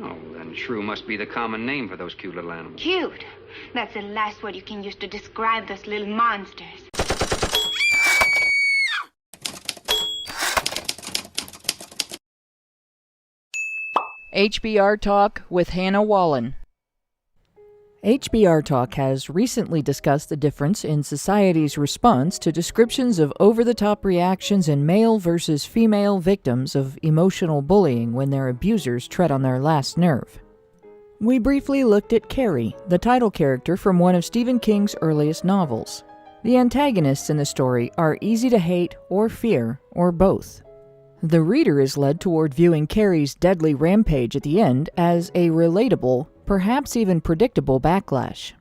Oh, then shrew must be the common name for those cute little animals. Cute? That's the last word you can use to describe those little monsters. HBR Talk with Hannah Wallen. HBR Talk has recently discussed the difference in society's response to descriptions of over-the-top reactions in male versus female victims of emotional bullying when their abusers tread on their last nerve. We briefly looked at Carrie, the title character from one of Stephen King's earliest novels. The antagonists in the story are easy to hate or fear, or both. The reader is led toward viewing Carrie's deadly rampage at the end as a relatable, perhaps even predictable backlash.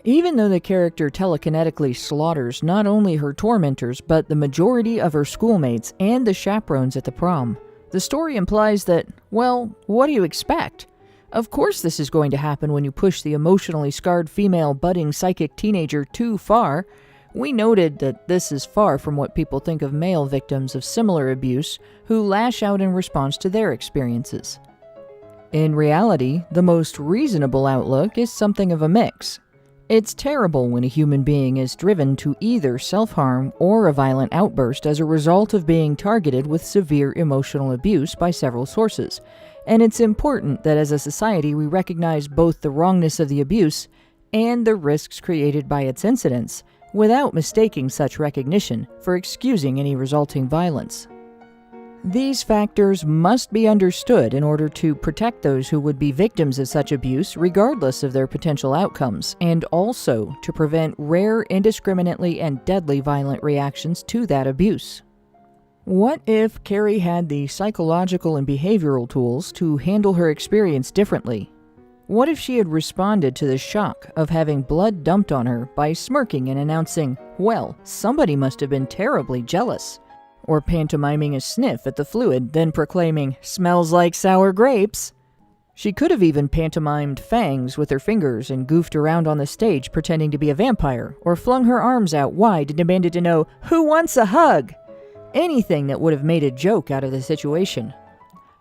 Even though the character telekinetically slaughters not only her tormentors but the majority of her schoolmates and the chaperones at the prom, the story implies that, well, what do you expect? Of course this is going to happen when you push the emotionally scarred female budding psychic teenager too far. We noted that this is far from what people think of male victims of similar abuse who lash out in response to their experiences. In reality, the most reasonable outlook is something of a mix. It's terrible when a human being is driven to either self-harm or a violent outburst as a result of being targeted with severe emotional abuse by several sources, and it's important that as a society we recognize both the wrongness of the abuse and the risks created by its incidents, without mistaking such recognition for excusing any resulting violence. These factors must be understood in order to protect those who would be victims of such abuse regardless of their potential outcomes, and also to prevent rare, indiscriminately, and deadly violent reactions to that abuse. What if Carrie had the psychological and behavioral tools to handle her experience differently? What if she had responded to the shock of having blood dumped on her by smirking and announcing, "Well, somebody must have been terribly jealous," or pantomiming a sniff at the fluid, then proclaiming, "Smells like sour grapes"? She could have even pantomimed fangs with her fingers and goofed around on the stage pretending to be a vampire, or flung her arms out wide and demanded to know, "Who wants a hug?" Anything that would have made a joke out of the situation.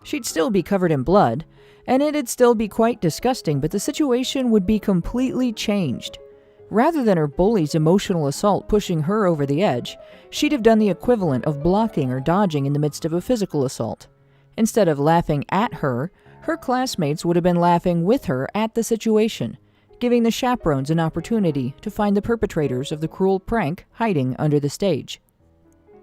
She'd still be covered in blood, and it'd still be quite disgusting, but the situation would be completely changed. Rather than her bully's emotional assault pushing her over the edge, she'd have done the equivalent of blocking or dodging in the midst of a physical assault. Instead of laughing at her, her classmates would have been laughing with her at the situation, giving the chaperones an opportunity to find the perpetrators of the cruel prank hiding under the stage.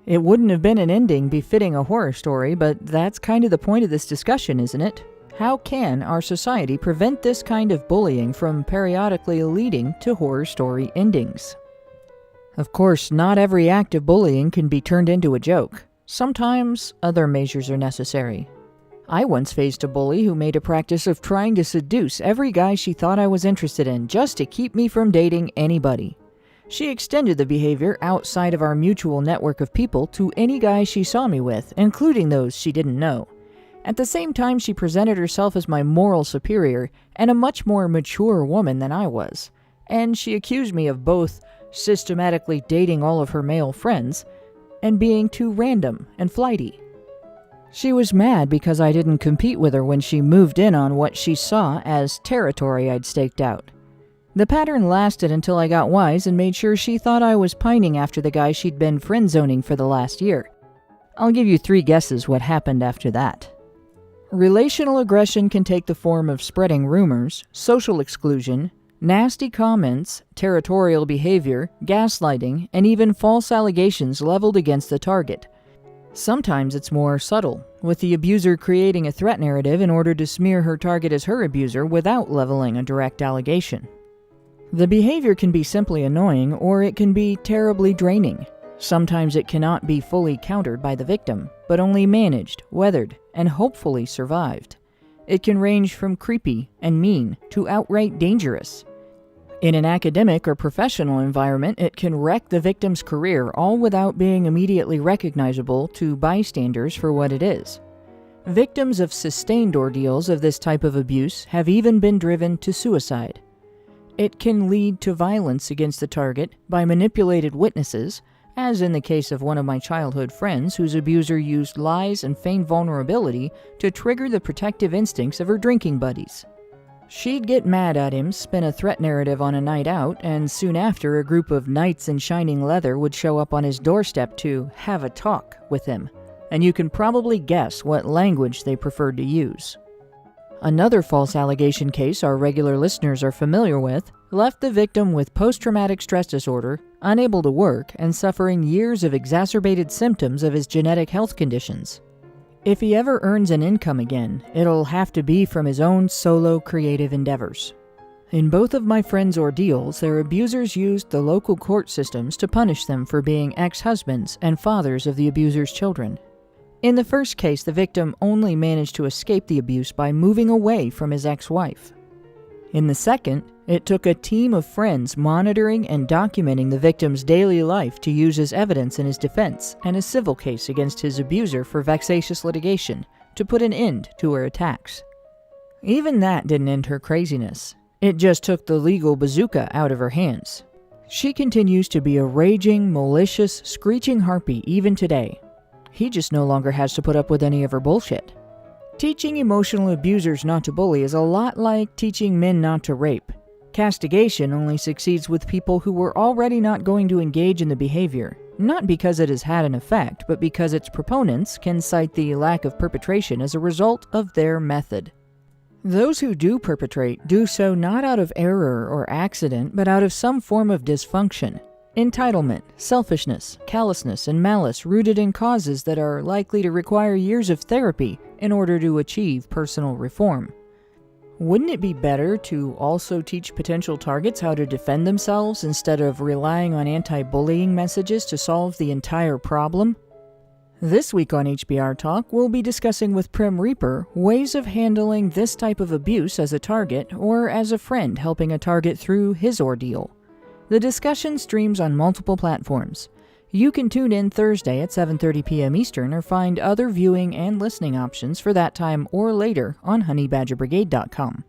It wouldn't have been an ending befitting a horror story, but that's kind of the point of this discussion, isn't it? How can our society prevent this kind of bullying from periodically leading to horror story endings? Of course, not every act of bullying can be turned into a joke. Sometimes other measures are necessary. I once faced a bully who made a practice of trying to seduce every guy she thought I was interested in just to keep me from dating anybody. She extended the behavior outside of our mutual network of people to any guy she saw me with, including those she didn't know. At the same time, she presented herself as my moral superior and a much more mature woman than I was, and she accused me of both systematically dating all of her male friends and being too random and flighty. She was mad because I didn't compete with her when she moved in on what she saw as territory I'd staked out. The pattern lasted until I got wise and made sure she thought I was pining after the guy she'd been friend-zoning for the last year. I'll give you 3 guesses what happened after that. Relational aggression can take the form of spreading rumors, social exclusion, nasty comments, territorial behavior, gaslighting, and even false allegations leveled against the target. Sometimes it's more subtle, with the abuser creating a threat narrative in order to smear her target as her abuser without leveling a direct allegation. The behavior can be simply annoying, or it can be terribly draining. Sometimes it cannot be fully countered by the victim, but only managed, weathered, and hopefully survived. It can range from creepy and mean to outright dangerous. In an academic or professional environment, it can wreck the victim's career, all without being immediately recognizable to bystanders for what it is. Victims of sustained ordeals of this type of abuse have even been driven to suicide. It can lead to violence against the target by manipulated witnesses, as in the case of one of my childhood friends whose abuser used lies and feigned vulnerability to trigger the protective instincts of her drinking buddies. She'd get mad at him, spin a threat narrative on a night out, and soon after a group of knights in shining leather would show up on his doorstep to have a talk with him, and you can probably guess what language they preferred to use. Another false allegation case our regular listeners are familiar with left the victim with post-traumatic stress disorder, unable to work, and suffering years of exacerbated symptoms of his genetic health conditions. If he ever earns an income again, it'll have to be from his own solo creative endeavors. In both of my friends' ordeals, their abusers used the local court systems to punish them for being ex-husbands and fathers of the abuser's children. In the first case, the victim only managed to escape the abuse by moving away from his ex-wife. In the second, it took a team of friends monitoring and documenting the victim's daily life to use as evidence in his defense and a civil case against his abuser for vexatious litigation to put an end to her attacks. Even that didn't end her craziness. It just took the legal bazooka out of her hands. She continues to be a raging, malicious, screeching harpy even today. He just no longer has to put up with any of her bullshit. Teaching emotional abusers not to bully is a lot like teaching men not to rape. Castigation only succeeds with people who were already not going to engage in the behavior, not because it has had an effect, but because its proponents can cite the lack of perpetration as a result of their method. Those who do perpetrate do so not out of error or accident, but out of some form of dysfunction. Entitlement, selfishness, callousness, and malice rooted in causes that are likely to require years of therapy in order to achieve personal reform. Wouldn't it be better to also teach potential targets how to defend themselves instead of relying on anti-bullying messages to solve the entire problem? This week on HBR Talk, we'll be discussing with Prim Reaper ways of handling this type of abuse as a target or as a friend helping a target through his ordeal. The discussion streams on multiple platforms. You can tune in Thursday at 7:30 p.m. Eastern or find other viewing and listening options for that time or later on HoneyBadgerBrigade.com.